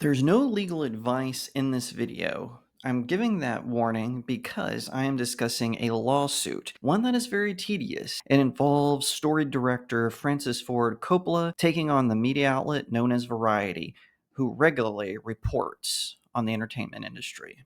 There's no legal advice in this video. I'm giving that warning because I am discussing a lawsuit, one that is very tedious. It involves story director Francis Ford Coppola taking on the media outlet known as Variety, who regularly reports on the entertainment industry.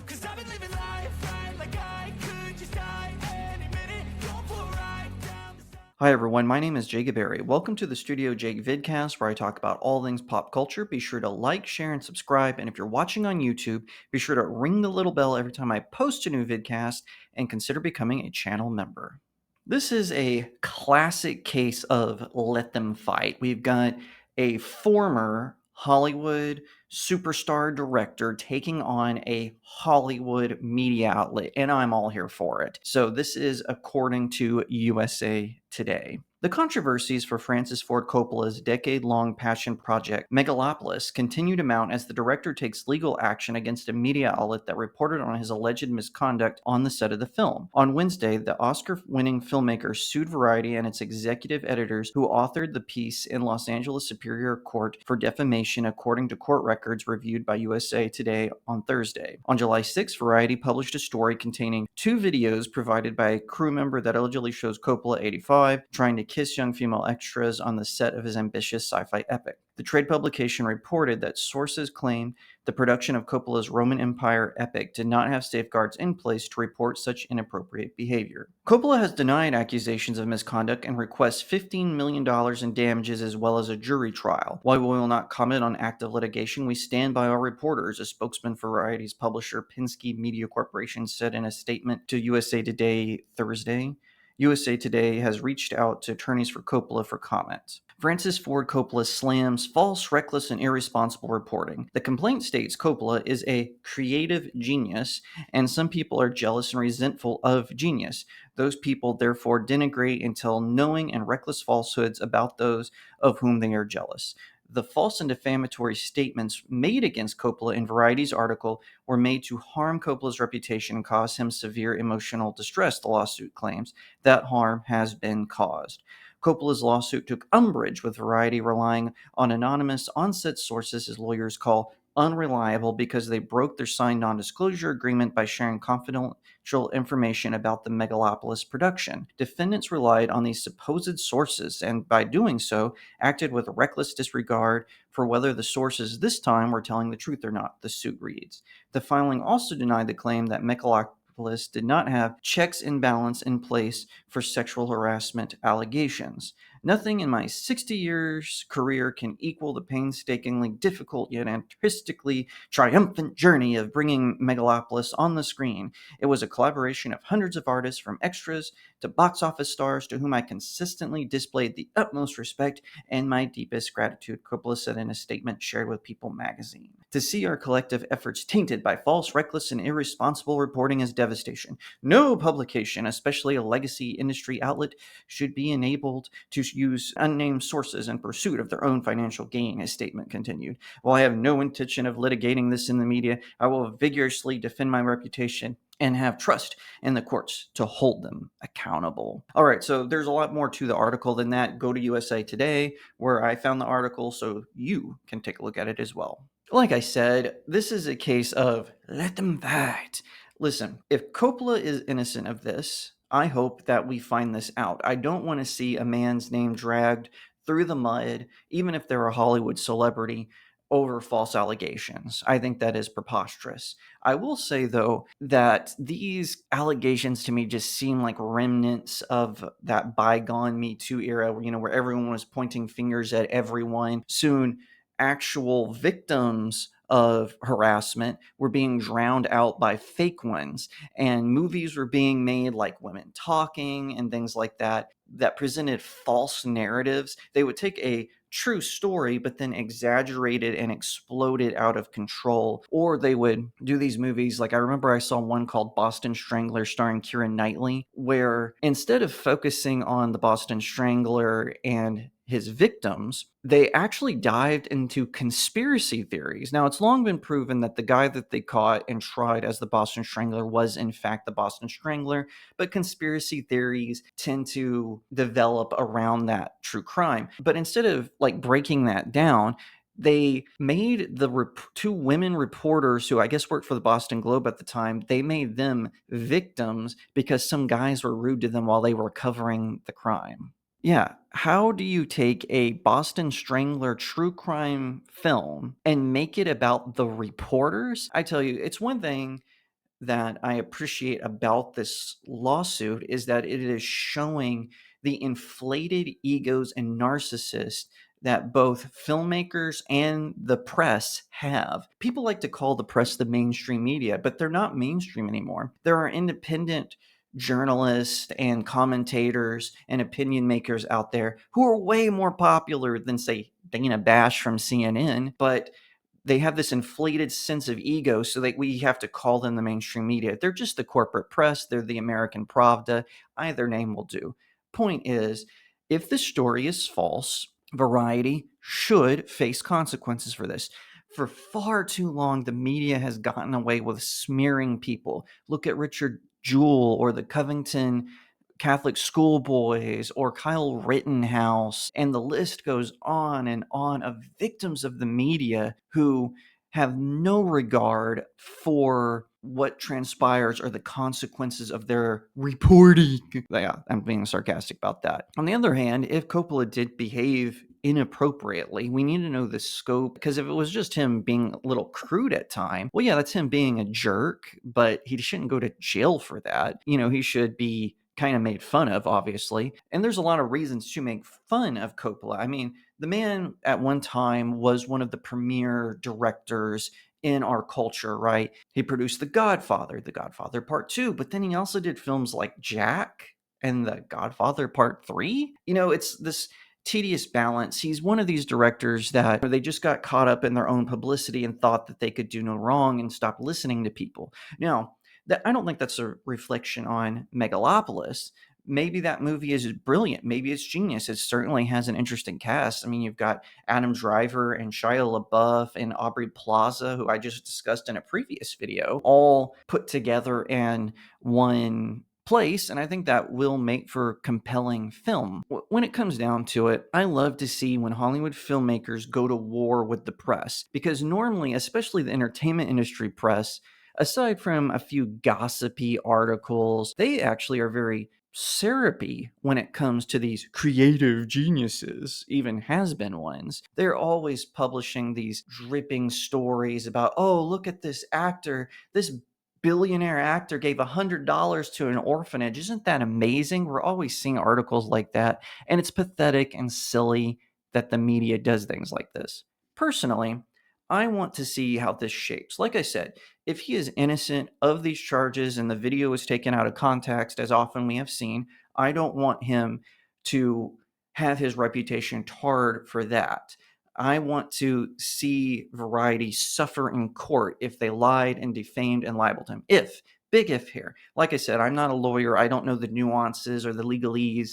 'Cause I've been living life right like I could just die any minute. Going for a ride down the side. Hi everyone, my name is Jake Berry. Welcome to the StudioJake vidcast where I talk about all things pop culture. Be sure to like, share, and subscribe. And if you're watching on YouTube, be sure to ring the little bell every time I post a new vidcast and consider becoming a channel member. This is a classic case of let them fight. We've got a former Hollywood superstar director taking on a Hollywood media outlet, and I'm all here for it. So, this is according to USA Today. The controversies for Francis Ford Coppola's decade-long passion project, Megalopolis, continue to mount as the director takes legal action against a media outlet that reported on his alleged misconduct on the set of the film. On Wednesday, the Oscar-winning filmmaker sued Variety and its executive editors who authored the piece in Los Angeles Superior Court for defamation, according to court records reviewed by USA Today on Thursday. On July 6th, Variety published a story containing two videos provided by a crew member that allegedly shows Coppola, 85, trying to kiss young female extras on the set of his ambitious sci-fi epic. The trade publication reported that sources claimed the production of Coppola's Roman Empire epic did not have safeguards in place to report such inappropriate behavior. Coppola has denied accusations of misconduct and requests $15 million in damages as well as a jury trial. While we will not comment on active litigation, we stand by our reporters, a spokesman for Variety's publisher Penske Media Corporation said in a statement to USA Today Thursday. USA Today has reached out to attorneys for Coppola for comment. Francis Ford Coppola slams false, reckless, and irresponsible reporting. The complaint states Coppola is a creative genius, and some people are jealous and resentful of genius. Those people therefore denigrate and tell knowing and reckless falsehoods about those of whom they are jealous. The false and defamatory statements made against Coppola in Variety's article were made to harm Coppola's reputation and cause him severe emotional distress, the lawsuit claims. That harm has been caused. Coppola's lawsuit took umbrage with Variety relying on anonymous on-set sources his lawyers call unreliable because they broke their signed non-disclosure agreement by sharing confidential information about the Megalopolis production. Defendants relied on these supposed sources and, by doing so, acted with reckless disregard for whether the sources this time were telling the truth or not, the suit reads. The filing also denied the claim that Megalopolis did not have checks and balance in place for sexual harassment allegations. Nothing in my 60 years career can equal the painstakingly difficult yet artistically triumphant journey of bringing Megalopolis on the screen. It was a collaboration of hundreds of artists, from extras to box office stars, to whom I consistently displayed the utmost respect and my deepest gratitude, Coppola said in a statement shared with People magazine. To see our collective efforts tainted by false, reckless, and irresponsible reporting is devastation. No publication, especially a legacy industry outlet, should be enabled to use unnamed sources in pursuit of their own financial gain, his statement continued. While I have no intention of litigating this in the media, I will vigorously defend my reputation and have trust in the courts to hold them accountable. All right, so there's a lot more to the article than that. Go to USA Today, where I found the article, so you can take a look at it as well. Like I said, this is a case of let them fight. Listen, if Coppola is innocent of this, I hope that we find this out. I don't want to see a man's name dragged through the mud, even if they're a Hollywood celebrity, over false allegations. I think that is preposterous. I will say, though, that these allegations to me just seem like remnants of that bygone Me Too era, where everyone was pointing fingers at everyone. Soon, actual victims of harassment were being drowned out by fake ones, and movies were being made like Women Talking and things like that that presented false narratives. They would take a true story but then exaggerate it and explode it out of control, or they would do these movies like, I remember I saw one called Boston Strangler starring Keira Knightley, where instead of focusing on the Boston Strangler and his victims, they actually dived into conspiracy theories. Now, it's long been proven that the guy that they caught and tried as the Boston Strangler was, in fact, the Boston Strangler, but conspiracy theories tend to develop around that true crime. But instead of breaking that down, They made the two women reporters who I guess worked for the Boston Globe at the time, they made them victims because some guys were rude to them while they were covering the crime. Yeah, how do you take a Boston Strangler true crime film and make it about the reporters? I tell you, it's one thing that I appreciate about this lawsuit is that it is showing the inflated egos and narcissists that both filmmakers and the press have. People like to call the press the mainstream media, but they're not mainstream anymore. There are independent journalists and commentators and opinion makers out there who are way more popular than, say, Dana Bash from CNN, but they have this inflated sense of ego, so that we have to call them the mainstream media. They're just the corporate press. They're the American Pravda. Either name will do. Point is, if the story is false, Variety should face consequences for this. For far too long, the media has gotten away with smearing people. Look at Richard Jewell or the Covington Catholic schoolboys or Kyle Rittenhouse, and the list goes on and on of victims of the media who have no regard for what transpires or the consequences of their reporting. Yeah, I'm being sarcastic about that. On the other hand, if Coppola did behave inappropriately, we need to know the scope, because if it was just him being a little crude at time, well, yeah, that's him being a jerk, but he shouldn't go to jail for that. He should be kind of made fun of, obviously. And there's a lot of reasons to make fun of Coppola. I mean, the man at one time was one of the premier directors in our culture, right? He produced The Godfather Part 2, but then he also did films like Jack and The Godfather Part 3. It's this tedious balance. He's one of these directors that they just got caught up in their own publicity and thought that they could do no wrong and stop listening to people. Now, I don't think that's a reflection on Megalopolis. Maybe that movie is brilliant. Maybe it's genius. It certainly has an interesting cast. I mean, you've got Adam Driver and Shia LaBeouf and Aubrey Plaza, who I just discussed in a previous video, all put together in one place, and I think that will make for compelling film. When it comes down to it, I love to see when Hollywood filmmakers go to war with the press, because normally, especially the entertainment industry press, aside from a few gossipy articles, they actually are very syrupy when it comes to these creative geniuses, even has-been ones. They're always publishing these dripping stories about, oh, look at this actor, this billionaire actor gave $100 to an orphanage. Isn't that amazing? We're always seeing articles like that, and it's pathetic and silly that the media does things like this. Personally, I want to see how this shapes. Like I said, if he is innocent of these charges and the video is taken out of context, as often we have seen, I don't want him to have his reputation tarred for that. I want to see Variety suffer in court if they lied and defamed and libeled him. If, big if here. Like I said, I'm not a lawyer. I don't know the nuances or the legalese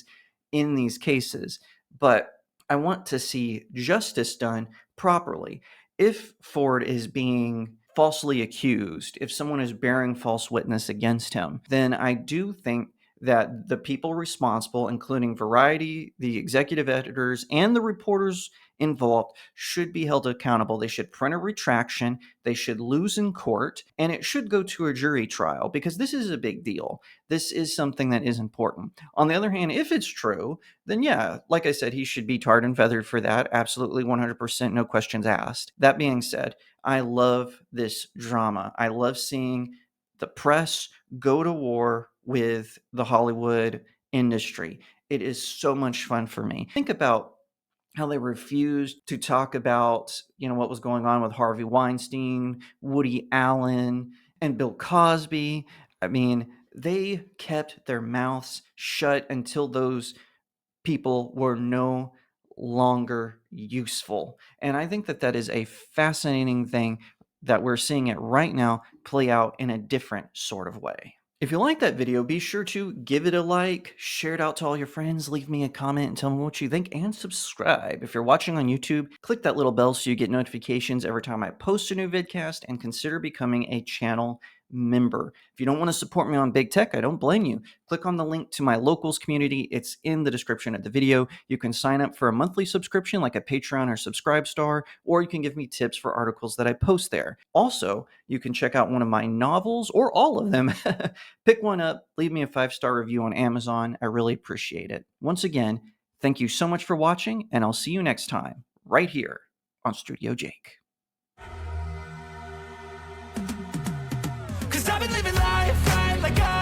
in these cases, but I want to see justice done properly. If Ford is being falsely accused, if someone is bearing false witness against him, then I do think that the people responsible, including Variety, the executive editors, and the reporters involved, should be held accountable. They should print a retraction, they should lose in court, and it should go to a jury trial, because this is a big deal. This is something that is important. On the other hand, if it's true, then yeah, like I said, he should be tarred and feathered for that. Absolutely 100%, no questions asked. That being said, I love this drama. I love seeing the press go to war with the Hollywood industry. It is so much fun for me. Think about how they refused to talk about, what was going on with Harvey Weinstein, Woody Allen, and Bill Cosby. I mean, they kept their mouths shut until those people were no longer useful. And I think that that is a fascinating thing that we're seeing it right now play out in a different sort of way. If you like that video, be sure to give it a like, share it out to all your friends, leave me a comment and tell me what you think, and subscribe. If you're watching on YouTube, click that little bell so you get notifications every time I post a new vidcast, and consider becoming a channel member. If you don't want to support me on big tech, I don't blame you. Click on the link to my locals community. It's in the description of the video. You can sign up for a monthly subscription like a Patreon or Subscribestar, or you can give me tips for articles that I post there. Also, you can check out one of my novels or all of them. Pick one up, leave me a 5-star review on Amazon. I really appreciate it. Once again, thank you so much for watching, and I'll see you next time, right here on StudioJake. 'Cause I've been living life right like I